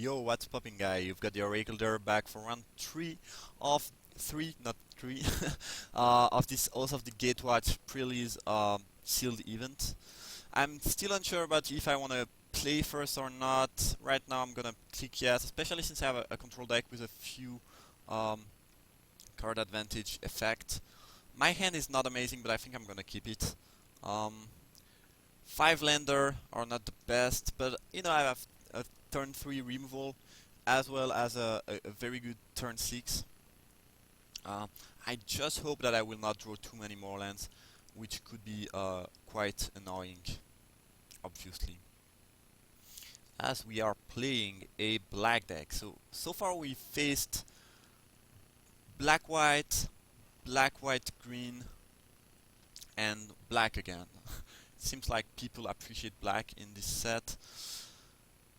Yo, what's popping, guy? You've got the Oracle there back for round 3 of 3, not 3, of this also of the Gatewatch Prerelease sealed event. I'm still unsure about if I want to play first or not. Right now I'm gonna click yes, especially since I have a control deck with a few um, card advantage effect. My hand is not amazing, but I think I'm gonna keep it. Um, 5 lander are not the best, but you know I have a turn 3 removal as well as a very good turn 6. Uh, I just hope that I will not draw too many more lands, which could be quite annoying, obviously. As we are playing a black deck, so far we faced black white, green, and black again. Seems like people appreciate black in this set.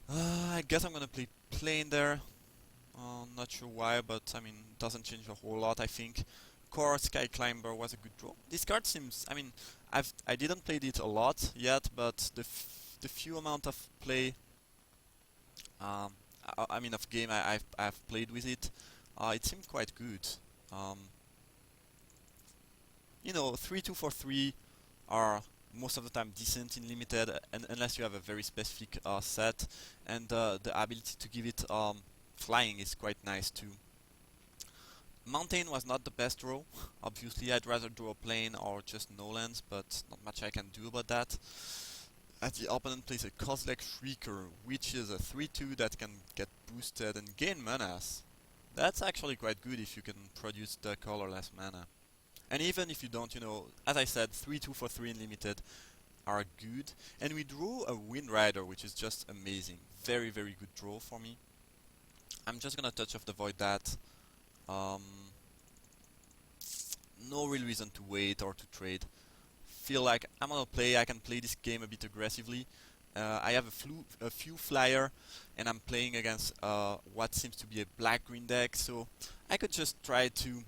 I guess I'm gonna play plain there. Not sure why, but I mean, doesn't change a whole lot. I think Core Sky Climber was a good draw. This card seems, I mean, I didn't play it a lot yet, but the few amount of play, um, I mean of game I've played with it, it seemed quite good. Um, you know, 3-2 for 3 are most of the time decent in limited, and unless you have a very specific set, and the ability to give it flying is quite nice too. Mountain was not the best draw. Obviously, I'd rather draw a plane or just no lands, but not much I can do about that. As the opponent plays a Kozilek Shrieker, which is a 3-2 that can get boosted and gain manas. That's actually quite good if you can produce the colorless mana. And even if you don't, you know, as I said, 3-2 for 3 in limited are good. And we drew a Wind Rider, which is just amazing. Very, very good draw for me. I'm just gonna touch off the Void that. No real reason to wait or to trade. Feel like I'm gonna play. I can play this game a bit aggressively. I have a few flyer, and I'm playing against what seems to be a black-green deck. So I could just try to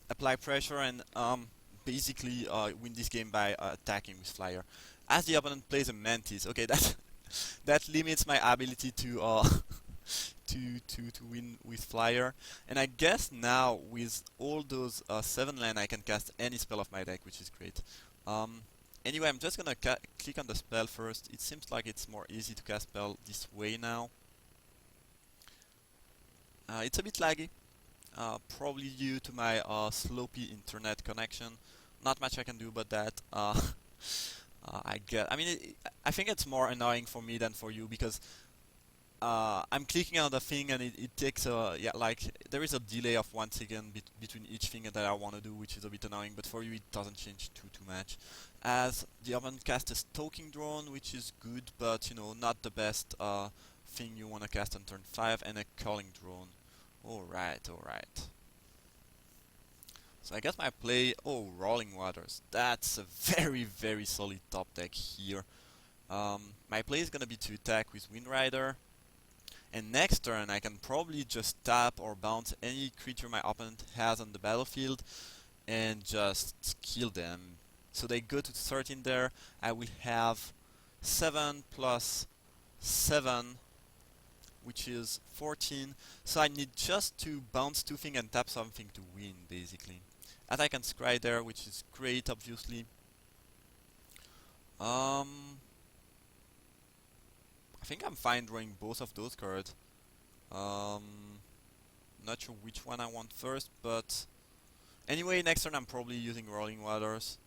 apply pressure and basically win this game by attacking with flyer. As the opponent plays a Mantis, okay, that limits my ability to to win with flyer. And I guess now with all those 7 land I can cast any spell of my deck, which is great. Anyway, I'm just gonna click on the spell first. It seems like it's more easy to cast spell this way now. It's a bit laggy, probably due to my sloppy internet connection. Not much I can do about that. I mean, I think it's more annoying for me than for you because I'm clicking on the thing and it takes yeah, like there is a delay of 1 second between each thing that I want to do, which is a bit annoying. But for you, it doesn't change too much. As the opponent casts a Stalking Drone, which is good, but you know, not the best thing you want to cast on turn 5, and a Culling Drone. Alright. So I guess my play, Rolling Waters. That's a very, very solid top deck here. My play is gonna be to attack with Wind Rider. And next turn I can probably just tap or bounce any creature my opponent has on the battlefield and just kill them. So they go to 13 there. I will have 7 plus 7, which is 14. So I need just to bounce 2 things and tap something to win, basically. As I can scry there, which is great, obviously. I think I'm fine drawing both of those cards. Not sure which one I want first, but anyway, next turn I'm probably using Rolling Waters.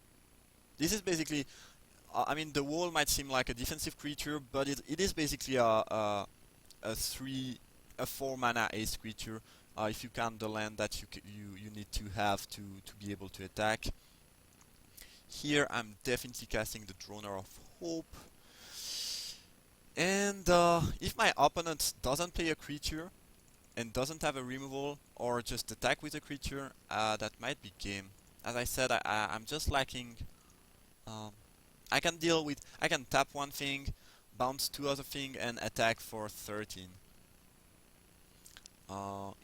This is basically, I mean, the wall might seem like a defensive creature, but it is basically a 4 mana ace creature. If you count the land that you need to have to be able to attack. Here I'm definitely casting the Droner of Hope. And if my opponent doesn't play a creature and doesn't have a removal or just attack with a creature, that might be game. As I said, I'm just lacking. I can tap 1 thing, bounce 2 other thing, and attack for 13.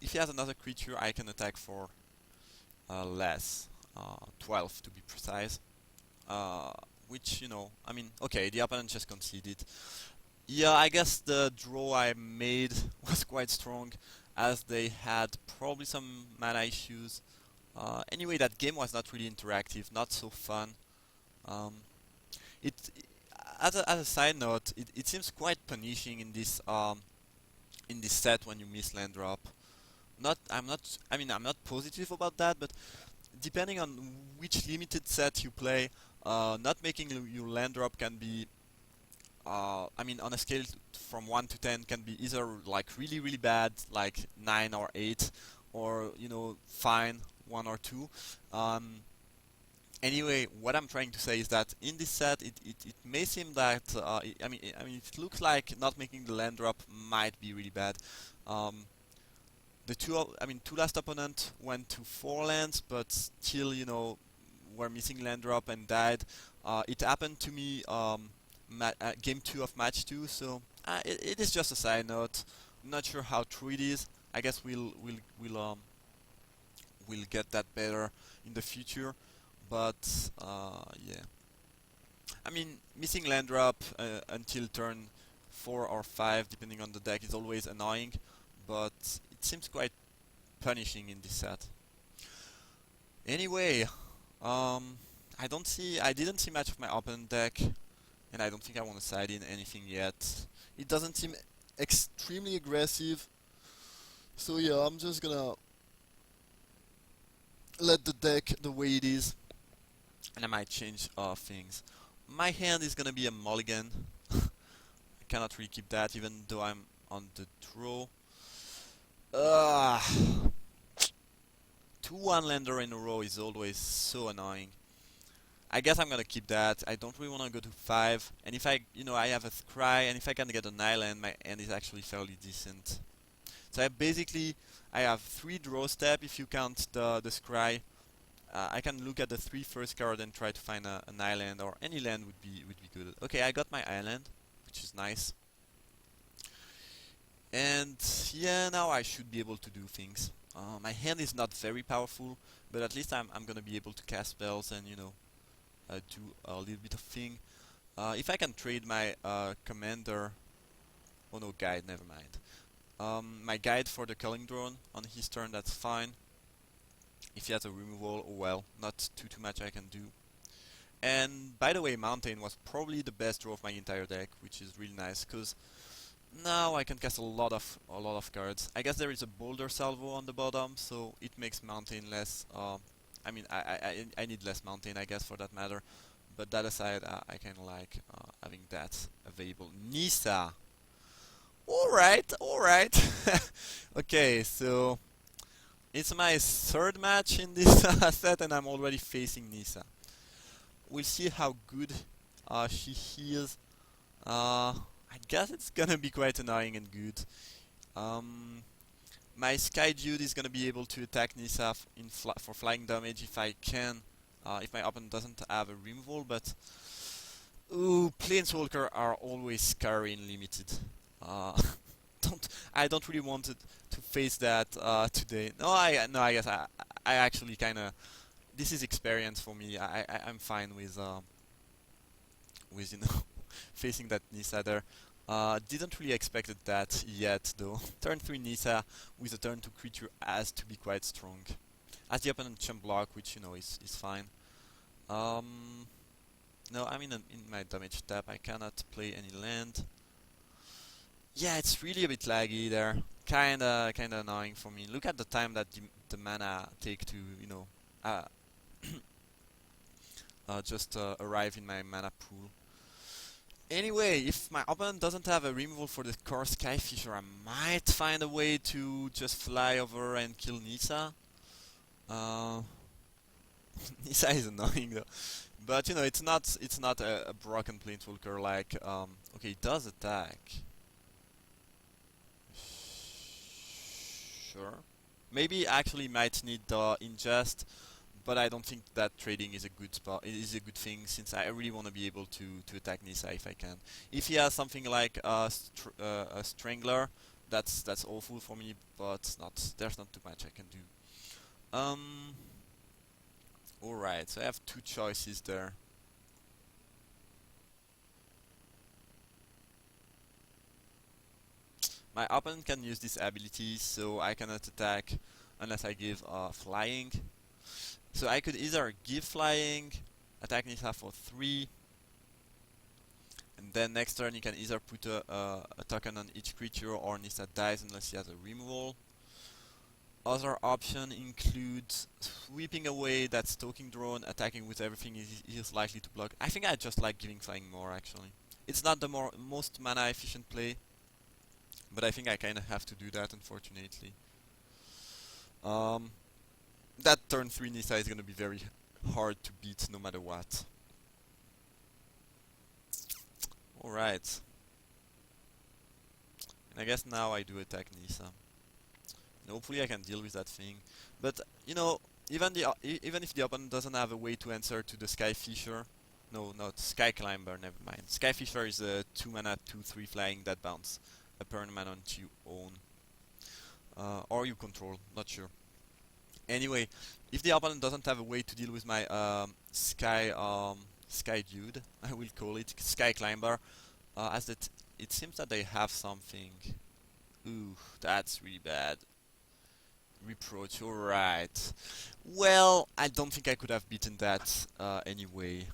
If he has another creature, I can attack for less, 12 to be precise. Which, you know, I mean, okay, the opponent just conceded. Yeah, I guess the draw I made was quite strong, as they had probably some mana issues. Anyway, that game was not really interactive, not so fun. Um, it, as a side note, it seems quite punishing in this set when you miss land drop. I mean, I'm not positive about that, but depending on which limited set you play, not making your land drop can be, I mean, on a scale from 1 to 10, can be either like really, really bad, like 9 or 8, or, fine, 1 or 2. Um, anyway, what I'm trying to say is that in this set, it may seem that, I mean, it looks like not making the land drop might be really bad. Um, two last opponent went to 4 lands, but still, were missing land drop and died. It happened to me game 2 of match 2, so it is just a side note. I'm not sure how true it is. I guess we'll get that better in the future. But yeah, I mean, missing land drop until turn 4 or 5, depending on the deck, is always annoying. But it seems quite punishing in this set. Anyway, um, I didn't see much of my opponent deck, and I don't think I want to side in anything yet. It doesn't seem extremely aggressive, so yeah, I'm just gonna let the deck the way it is, and I might change things. My hand is gonna be a mulligan. I cannot really keep that, even though I'm on the draw. Ugh. 2 one-lander in a row is always so annoying. I guess I'm gonna keep that. I don't really wanna go to 5. And if I have a Scry, and if I can get an island, my hand is actually fairly decent. So I have 3 draw step if you count the Scry. I can look at the 3 first card and try to find an island, or any land would be good. Okay, I got my island, which is nice. And yeah, now I should be able to do things. My hand is not very powerful, but at least I'm gonna be able to cast spells and do a little bit of thing. If I can trade my commander, oh no, guide, never mind. My guide for the culling drone on his turn, that's fine. If he has a removal, oh well, not too much I can do. And by the way, Mountain was probably the best draw of my entire deck, which is really nice, because now I can cast a lot of cards. I guess there is a Boulder Salvo on the bottom, so it makes Mountain less. I mean, I need less Mountain, I guess, for that matter. But that aside, I kind of like having that available. Nisa. All right, all right. Okay, so it's my third match in this set, and I'm already facing Nisa. We'll see how good she is. I guess it's gonna be quite annoying and good. Um, my Sky Dude is gonna be able to attack Nisa for flying damage if I can, if my opponent doesn't have a removal, but ooh, Planeswalker are always scary in limited. Uh, I don't really want to face that today. No, I guess I actually kind of, this is experience for me. I'm fine with facing that Nisa there. Didn't really expected that yet though. Turn 3 Nisa with a turn 2 creature has to be quite strong. As the opponent chump block, which is fine. Um, no, I'm in my damage tab. I cannot play any land. Yeah, it's really a bit laggy there. Kinda annoying for me. Look at the time that the mana take to uh, just arrive in my mana pool. Anyway, if my opponent doesn't have a removal for the core Skyfisher, I might find a way to just fly over and kill Nisa. Uh, Nisa is annoying though, but it's not a broken Planeswalker like okay, it does attack. Sure, maybe actually might need the ingest, but I don't think that trading is a good spot. It is a good thing since I really want to be able to attack Nisa if I can. If he has something like a Strangler, that's awful for me, but there's not too much I can do. Um, all right, so I have 2 choices there. My opponent can use this ability, so I cannot attack unless I give flying. So I could either give flying, attack Nissa for 3, and then next turn you can either put a token on each creature or Nissa dies unless he has a removal. Other option includes sweeping away that stalking drone, attacking with everything he is likely to block. I think I just like giving flying more actually. It's not the most mana efficient play, but I think I kinda have to do that unfortunately. Um, that turn 3 Nissa is gonna be very hard to beat no matter what. Alright. And I guess now I do attack Nissa. And hopefully I can deal with that thing. But, you know, even if the opponent doesn't have a way to answer to the Sky Fisher, no, not Sky Climber, never mind. Sky Fisher is a 2 mana 2/3 flying that bounce a permanent you own. Or you control, not sure. Anyway, if the opponent doesn't have a way to deal with my Sky Dude, I will call it Sky Climber, as that it seems that they have something. Ooh, that's really bad. Reproach, alright. Well, I don't think I could have beaten that anyway.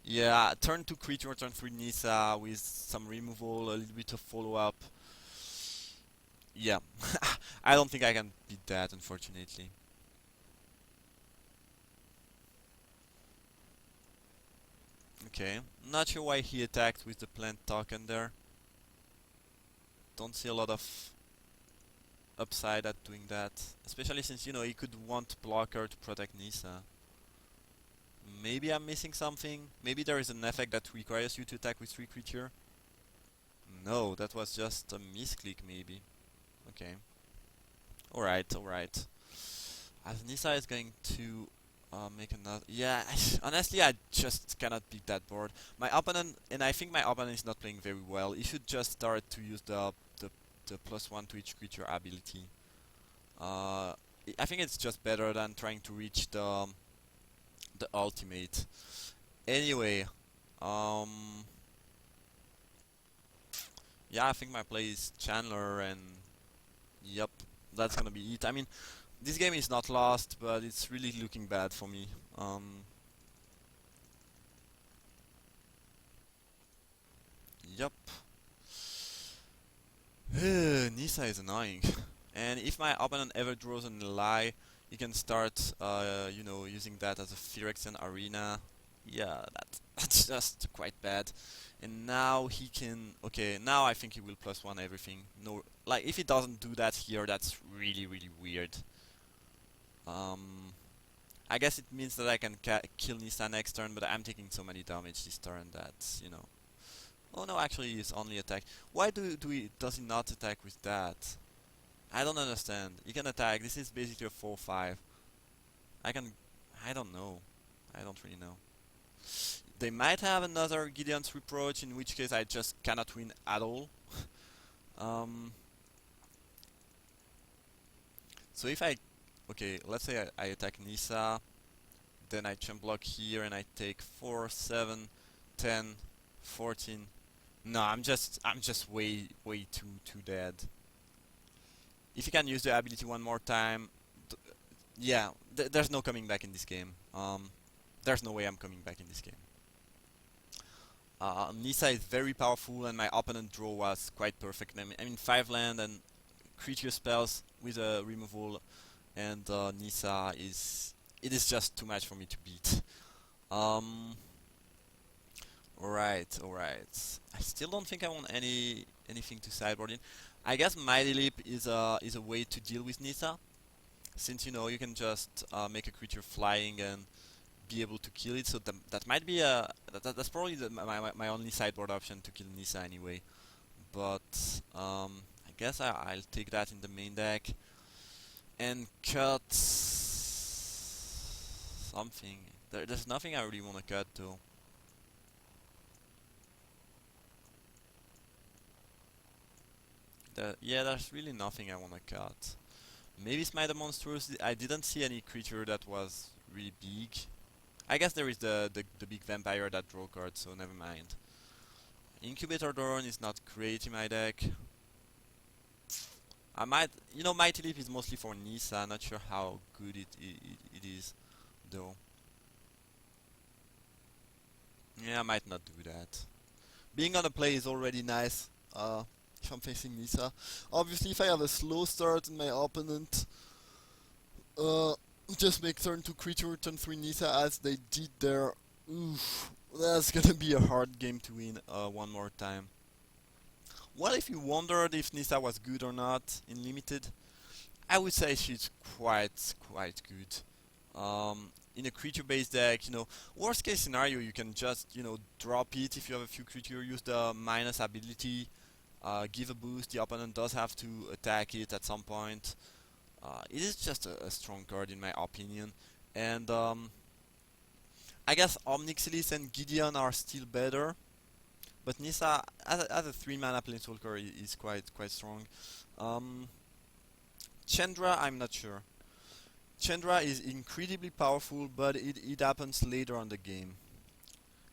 Yeah, turn 2 creature, turn 3 Nissa with some removal, a little bit of follow-up. Yeah, I don't think I can beat that, unfortunately. Okay, not sure why he attacked with the plant token there. Don't see a lot of upside at doing that, especially since, you know, he could want blocker to protect Nissa. Maybe I'm missing something. Maybe there is an effect that requires you to attack with 3 creature. No, that was just a misclick maybe. Okay. Alright, alright. As Nissa is going to make another... Yeah, honestly I just cannot beat that board. My opponent, and I think my opponent is not playing very well, he should just start to use the +1 to each creature ability. I think it's just better than trying to reach the ultimate. Anyway, yeah, I think my play is Chandler, and yep, that's gonna be it. I mean, this game is not lost, but it's really looking bad for me. Yep. Nissa is annoying. And if my opponent ever draws an ally, he can start, you know, using that as a Phyrexian arena. Yeah, that's just quite bad. And now he can... Okay, now I think he will +1 everything. No, like, if he doesn't do that here, that's really, really weird. I guess it means that I can kill Nissa next turn, but I'm taking so many damage this turn that, you know... Oh no, actually he's only attack. Why does he not attack with that? I don't understand. He can attack. This is basically a 4/5. I don't know. I don't really know. They might have another Gideon's Reproach, in which case I just cannot win at all. So if I... Okay, let's say I attack Nissa, then I jump block here and I take 4, 7, 10, 14. No, I'm just way too dead. If you can use the ability one more time, yeah, there's no coming back in this game. There's no way I'm coming back in this game. Nissa is very powerful, and my opponent draw was quite perfect. I mean 5 land and creature spells with a removal, and Nissa is... It is just too much for me to beat. Alright, alright. I still don't think I want anything to sideboard in. I guess Mighty Leap is a way to deal with Nissa, since, you know, you can just make a creature flying and be able to kill it. So that might be that's probably my only sideboard option to kill Nissa anyway. But I guess I'll take that in the main deck and cut something. There's nothing I really want to cut though. Yeah, there's really nothing I want to cut. Maybe Smite the Monstrous. I didn't see any creature that was really big. I guess there is the big vampire that draw cards, so never mind. Incubator Drone is not great in my deck. I might, Mighty Leap is mostly for Nisa. Not sure how good it is, though. Yeah, I might not do that. Being on a play is already nice. If I'm facing Nisa, obviously, if I have a slow start and my opponent uh, just make turn 2 creature, turn 3 Nisa as they did there, oof, that's gonna be a hard game to win one more time. Well, if you wondered if Nisa was good or not in limited, I would say she's quite good. In a creature-based deck, worst case scenario, you can just, drop it if you have a few creatures, use the minus ability, give a boost. The opponent does have to attack it at some point. It is just a strong card in my opinion, and I guess Omnixilis and Gideon are still better, but Nissa as a 3 mana planeswalker is quite strong. Um, Chandra, I'm not sure. Chandra is incredibly powerful, but it happens later on the game.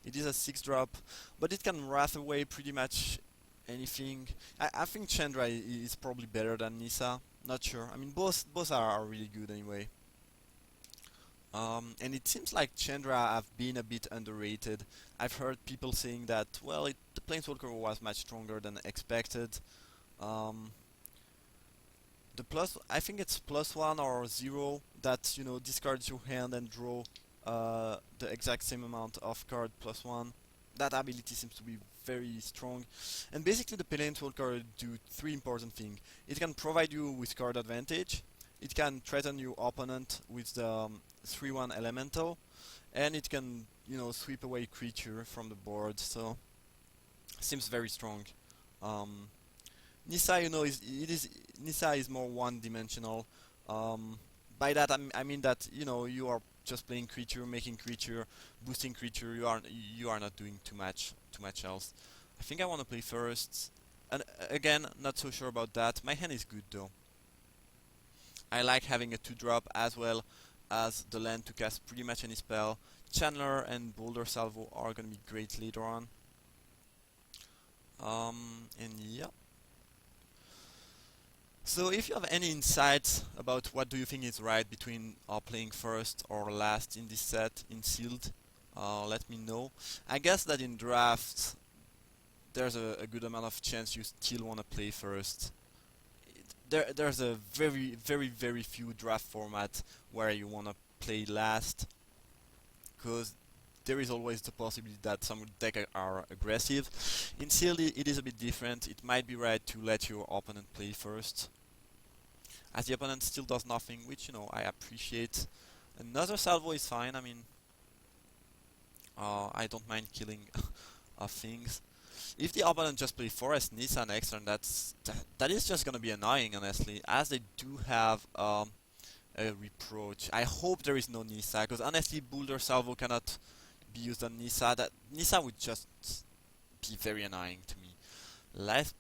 It is a 6-drop, but it can wrath away pretty much anything. I think Chandra is probably better than Nissa. Not sure. I mean, both are really good anyway. And it seems like Chandra have been a bit underrated. I've heard people saying that, well, the Planeswalker was much stronger than expected. Um, I think it's +1 or 0 that, discards your hand and draw the exact same amount of card +1. That ability seems to be very strong. And basically the Planeswalker do 3 important things. It can provide you with card advantage, it can threaten your opponent with the 3/1 elemental, and it can, sweep away creature from the board, so seems very strong. Um, Nissa, Nissa is more one-dimensional. Um, by that I mean that you are just playing creature, making creature, boosting creature. You are not doing too much else. I think I want to play first, and again, not so sure about that. My hand is good though. I like having a 2-drop as well as the land to cast pretty much any spell. Chandler and Boulder Salvo are gonna be great later on. And yeah. So if you have any insights about what do you think is right between playing first or last in this set in sealed, let me know. I guess that in drafts there's a good amount of chance you still want to play first. There's a very few draft formats where you want to play last, because there is always the possibility that some decks are aggressive. In sealed it is a bit different. It might be right to let your opponent play first, as the opponent still does nothing, which I appreciate. Another salvo is fine. I mean, I don't mind killing things. If the opponent just play Forest Nissa next turn, that is just gonna be annoying, honestly, as they do have a reproach. I hope there is no Nissa, because honestly, Boulder Salvo cannot be used on Nissa. That Nissa would just be very annoying to me. Life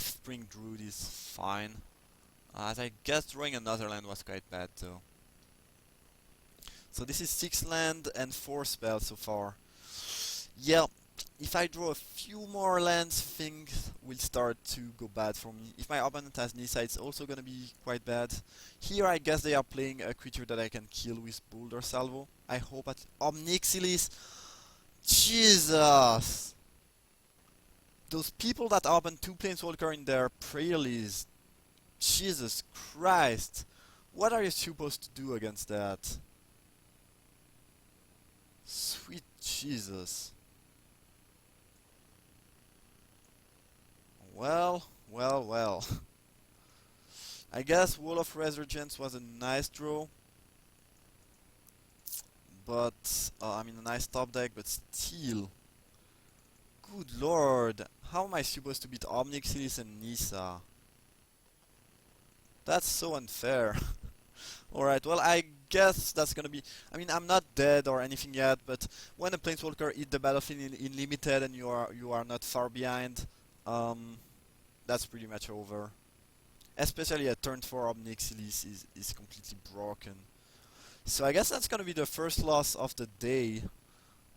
Spring Druid is fine. As I guess drawing another land was quite bad though. So this is 6 land and 4 spells so far. Yeah, if I draw a few more lands, things will start to go bad for me. If my opponent has Nissa, it's also gonna be quite bad. Here I guess they are playing a creature that I can kill with Boulder Salvo. I hope at Omnixilis. Jesus! Those people that open 2 Planeswalker in their Prerelease. Jesus Christ! What are you supposed to do against that? Sweet Jesus. Well. I guess Wall of Resurgence was a nice draw. But, I mean, a nice top deck, but still. Good lord. How am I supposed to beat Omnixilis and Nissa? That's so unfair. Alright, well, I guess that's gonna be... I mean, I'm not dead or anything yet, but when a Planeswalker hit the battlefield in limited and you are not far behind, that's pretty much over. Especially a turn 4 Omnixilis is completely broken. So I guess that's gonna be the first loss of the day.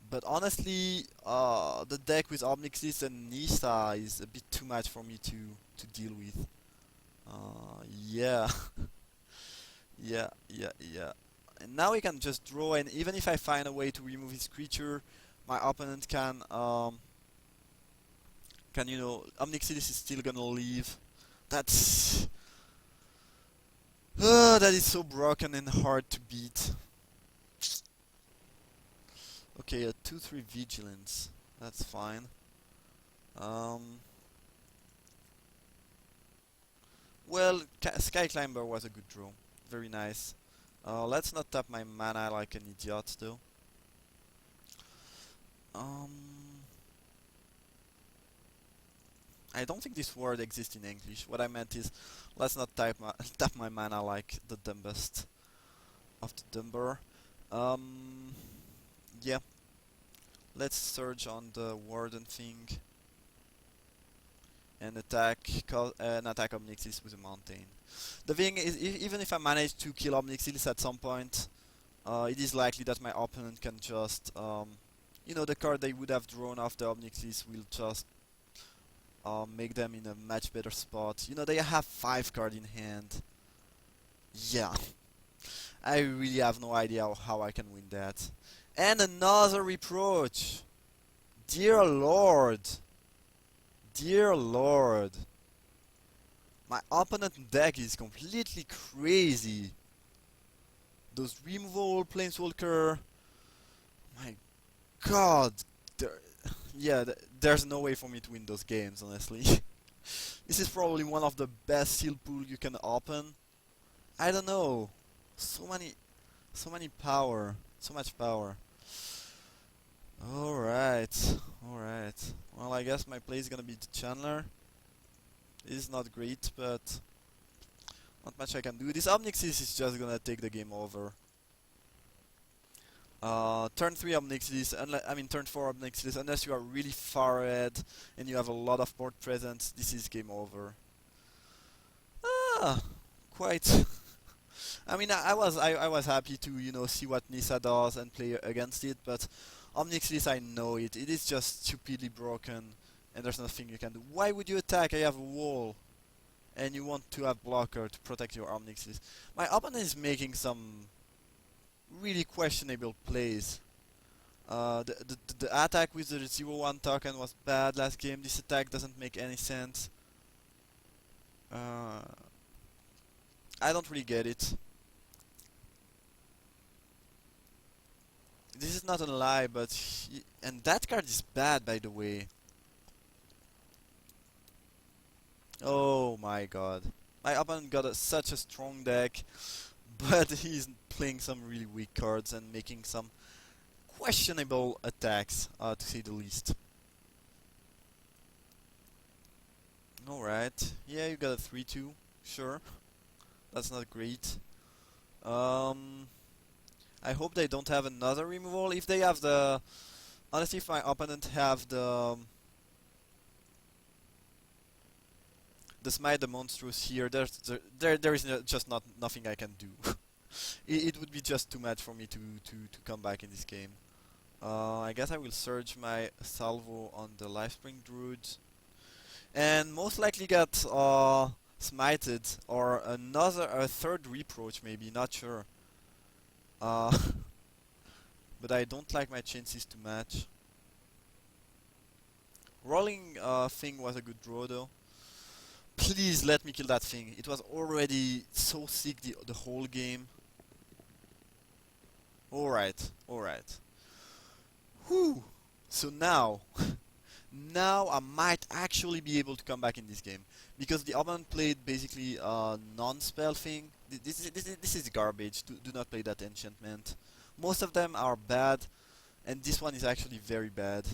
But honestly, the deck with Omnixilis and Nissa is a bit too much for me to deal with. Yeah. Yeah. And now we can just draw, and even if I find a way to remove his creature, my opponent can Omnixilis is still gonna leave. That's that is so broken and hard to beat. Okay, a 2/3 vigilance. That's fine. Um, well, Sky Climber was a good draw. Very nice. Let's not tap my mana like an idiot, though. Um, I don't think this word exists in English. What I meant is, let's not tap my mana like the dumbest of the dumber. Um, yeah, let's surge on the Warden thing and attack Omnixilis with a mountain. The thing is, even if I manage to kill Omnixilis at some point, it is likely that my opponent can just, the card they would have drawn after Omnixilis will just make them in a much better spot. They have 5 cards in hand. Yeah, I really have no idea how I can win that. And another reproach! Dear Lord! Dear Lord! My opponent deck is completely crazy. Those removable planeswalker. My God, there's no way for me to win those games, honestly. This is probably one of the best seal pool you can open. I don't know. So many power, so much power. Alright. Well, I guess my play is gonna be the Chandler. It is not great, but not much I can do. This Omnixilis is just gonna take the game over. Turn 3 Omnixilis, turn 4 Omnixilis, unless you are really far ahead and you have a lot of board presence, this is game over. Quite. I was happy to see what Nissa does and play against it, but Omnixilis, I know it. It is just stupidly broken, and there's nothing you can do. Why would you attack? I have a wall, and you want to have blocker to protect your Omnixilis. My opponent is making some really questionable plays. The attack with the 0/1 token was bad last game. This attack doesn't make any sense. I don't really get it. This is not a lie, but and that card is bad, by the way. Oh my god. My opponent got such a strong deck, but he's playing some really weak cards and making some questionable attacks, to say the least. Alright. Yeah, you got a 3/2. Sure. That's not great. I hope they don't have another removal. If they have the... Honestly, if my opponent have the Smite the Monstrous here, there is just nothing I can do. It would be just too much for me to come back in this game. I guess I will surge my salvo on the Lifespring Druid. And most likely get smited, or a third reproach maybe, not sure. But I don't like my chances to match. Rolling thing was a good draw though. Please let me kill that thing. It was already so sick the whole game. Alright. Whew. So now, now I might actually be able to come back in this game. Because the opponent played basically a non-spell thing. This is garbage. Do not play that enchantment. Most of them are bad, and this one is actually very bad.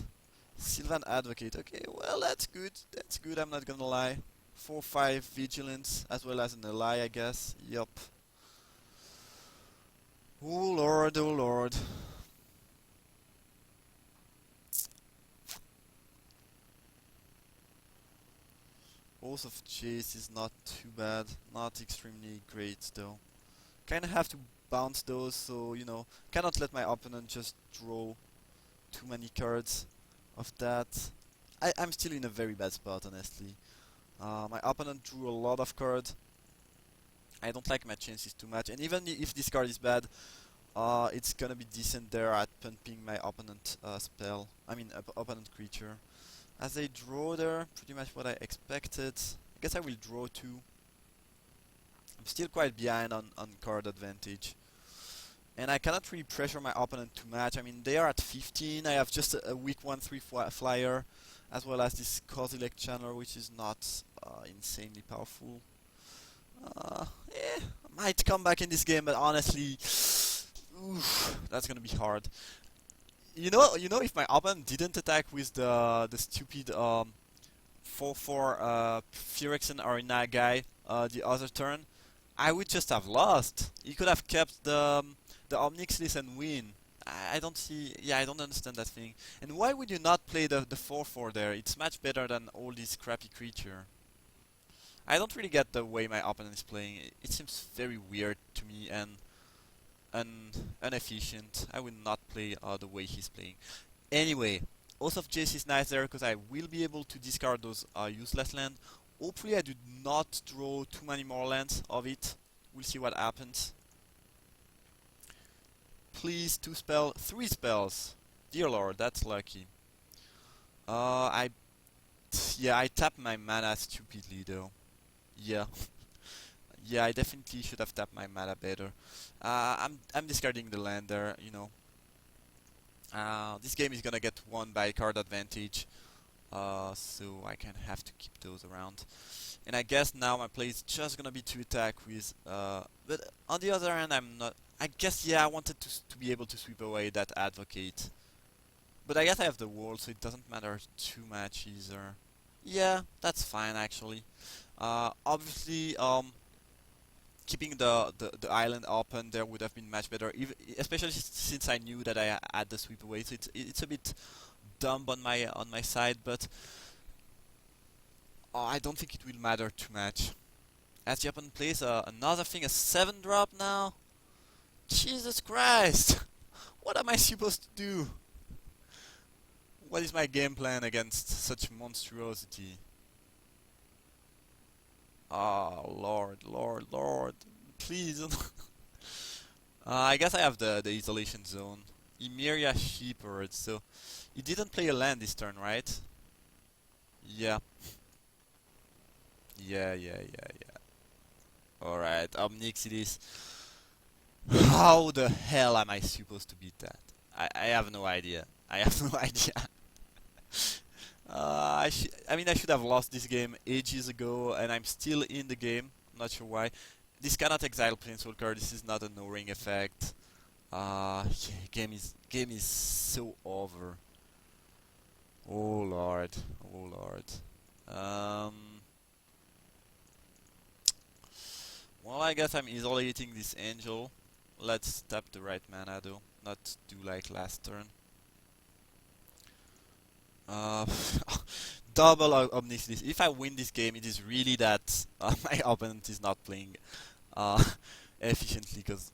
Sylvan Advocate. Okay, well that's good. That's good, I'm not gonna lie. 4/5 Vigilance, as well as an ally, I guess. Yup. Oh lord, oh lord. Oath of Chase is not too bad. Not extremely great though. Kinda have to bounce those, so cannot let my opponent just draw too many cards of that. I'm still in a very bad spot, honestly. My opponent drew a lot of cards. I don't like my chances too much, and even if this card is bad, it's gonna be decent there at pumping my opponent spell. I mean, opponent creature. As I draw there, pretty much what I expected. I guess I will draw 2. I'm still quite behind on card advantage. And I cannot really pressure my opponent too much. I mean, they are at 15. I have just a weak 1/3 flyer, as well as this Kozilek Channel, which is not insanely powerful. Might come back in this game, but honestly, oof, that's gonna be hard. You know, if my opponent didn't attack with the stupid 4/4 Phyrexian Arena guy the other turn, I would just have lost. He could have kept the Omnixlis and win. I don't see. Yeah, I don't understand that thing. And why would you not play the 4/4 there? It's much better than all this crappy creature. I don't really get the way my opponent is playing. It seems very weird to me and inefficient. I will not play the way he's playing. Anyway, Oath of Jace is nice there because I will be able to discard those useless lands. Hopefully I do not draw too many more lands of it. We'll see what happens. Please, 3 spells. Dear Lord, that's lucky. I tapped my mana stupidly though. Yeah. Yeah, I definitely should have tapped my mana better. I'm discarding the land there, you know. This game is gonna get won by card advantage, so I can have to keep those around. And I guess now my play is just gonna be to attack with. But on the other hand, I'm not. I guess I wanted to be able to sweep away that advocate. But I guess I have the wall, so it doesn't matter too much either. Yeah, that's fine actually. Obviously, keeping the island open there would have been much better, especially since I knew that I had the sweep away. So it's a bit dumb on my side, but I don't think it will matter too much. As the opponent plays another thing, a 7-drop now. Jesus Christ! What am I supposed to do? What is my game plan against such monstrosity? Oh, Lord. Please. I guess I have the isolation zone. Emeria Shepherd, so he didn't play a land this turn, right? Yeah. Yeah. Alright, Omnixilis. How the hell am I supposed to beat that? I have no idea. I have no idea. I mean, I should have lost this game ages ago, and I'm still in the game. Not sure why. This cannot exile Planeswalker. This is not a no-ring effect. Yeah, game is so over. Oh Lord. Well, I guess I'm isolating this angel. Let's tap the right mana though, not do like last turn. Double Omnixlis. If I win this game, it is really that my opponent is not playing efficiently, because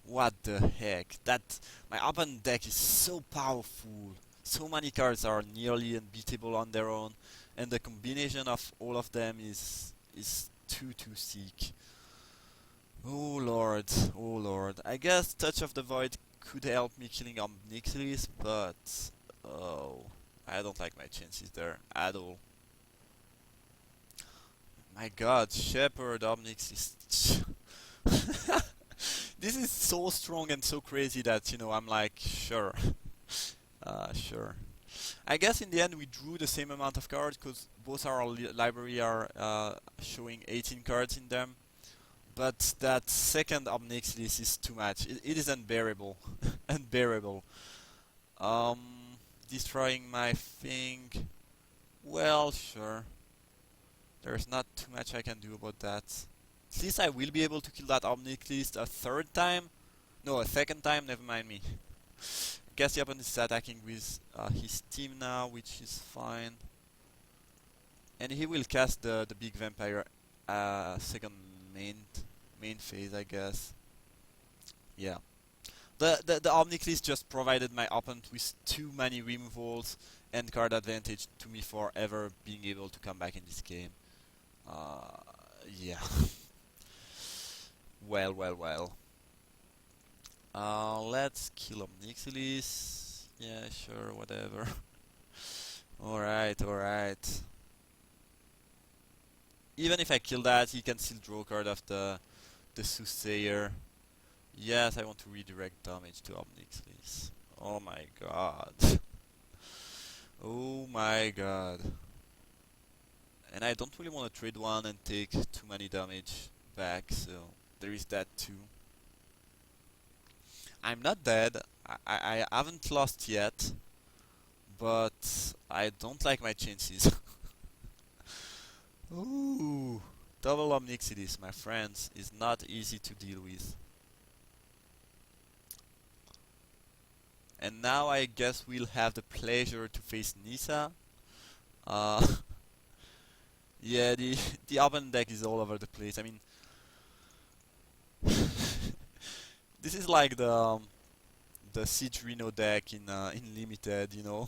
what the heck? That my opponent deck is so powerful. So many cards are nearly unbeatable on their own, and the combination of all of them is too sick. Oh Lord. I guess Touch of the Void could help me killing Omnixlis, but oh, I don't like my chances there at all. My God, Shepherd Omnixlis. This is so strong and so crazy that, you know, I'm like, sure. Sure. I guess in the end we drew the same amount of cards, because both our library are showing 18 cards in them. But that second Omnixlis is too much. It is unbearable. Unbearable. Destroying my thing. Well, sure. There's not too much I can do about that. At least I will be able to kill that Omnixlis a third time. No, a second time, never mind me. I guess the opponent is attacking with his team now, which is fine. And he will cast the big vampire second main phase, I guess. Yeah. The Omnixlis just provided my opponent with too many removals and card advantage to me for ever being able to come back in this game. Yeah. Well, well, well. Let's kill Omnixilis. Yeah, sure, whatever. Alright, alright. Even if I kill that, he can still draw a card of the Soothsayer. Yes, I want to redirect damage to Omnixilis. Oh my god. Oh my god. And I don't really want to trade one and take too many damage back, so there is that too. I'm not dead. I haven't lost yet, but I don't like my chances. Ooh, double Omnixilis, my friends, is not easy to deal with. And now I guess we'll have the pleasure to face Nissa. Uh, yeah, the open deck is all over the place. I mean, this is like the Siege Reno deck in Limited, you know.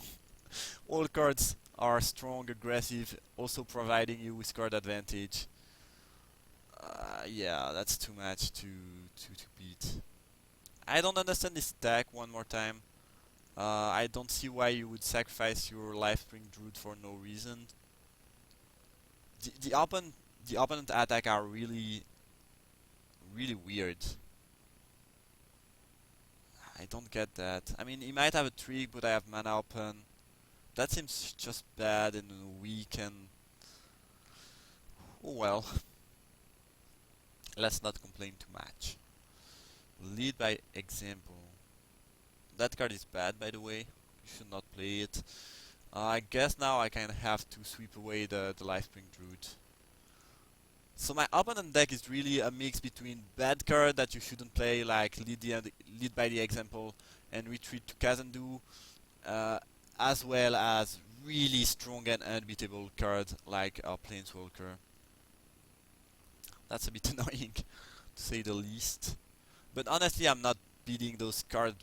All cards are strong, aggressive, also providing you with card advantage. Yeah, that's too much to beat. I don't understand this deck one more time. I don't see why you would sacrifice your Lifespring Druid for no reason. The opponent attack are really weird. I don't get that. I mean, he might have a trick, but I have mana open. That seems just bad and weak and... oh well. Let's not complain too much. Lead by example. That card is bad, by the way. You should not play it. I guess now I kind of have to sweep away the Lifespring Druid. So my opponent deck is really a mix between bad card that you shouldn't play, like lead by the example and retreat to Kazandu, as well as really strong and unbeatable card like Planeswalker. That's a bit annoying, to say the least. But honestly, I'm not beating those card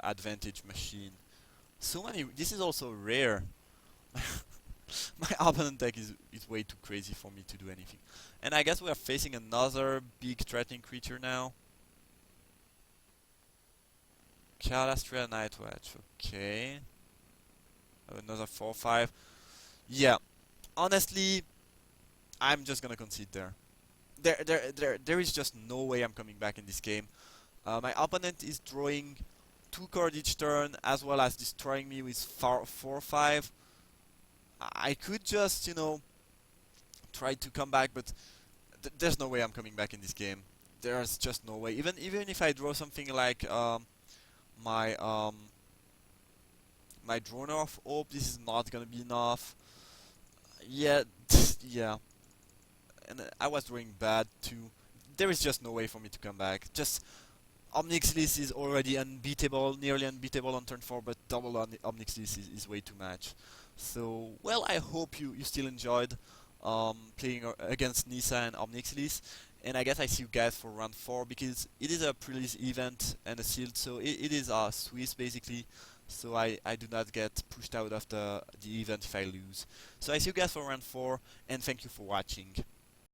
advantage machine. So many. This is also rare. My opponent deck is way too crazy for me to do anything. And I guess we are facing another big threatening creature now. Calastria Nightwatch. Okay. Another 4/5. Yeah. Honestly, I'm just gonna concede there. There is just no way I'm coming back in this game. My opponent is drawing 2 cards each turn, as well as destroying me with 4/5. I could just, you know, try to come back, but there's no way I'm coming back in this game. There's just no way. Even if I draw something like my my Droner of Hope, this is not gonna be enough. Yeah, yeah. And I was drawing bad too. There is just no way for me to come back. Just Omnixilis is already unbeatable, nearly unbeatable on turn 4, but double Omnixilis is way too much. So, well, I hope you still enjoyed playing against Nissa and Omnixilis. And I guess I see you guys for round 4, because it is a pre-release event and a sealed, so it is Swiss basically. So I do not get pushed out of the event if I lose. So I see you guys for round 4, and thank you for watching.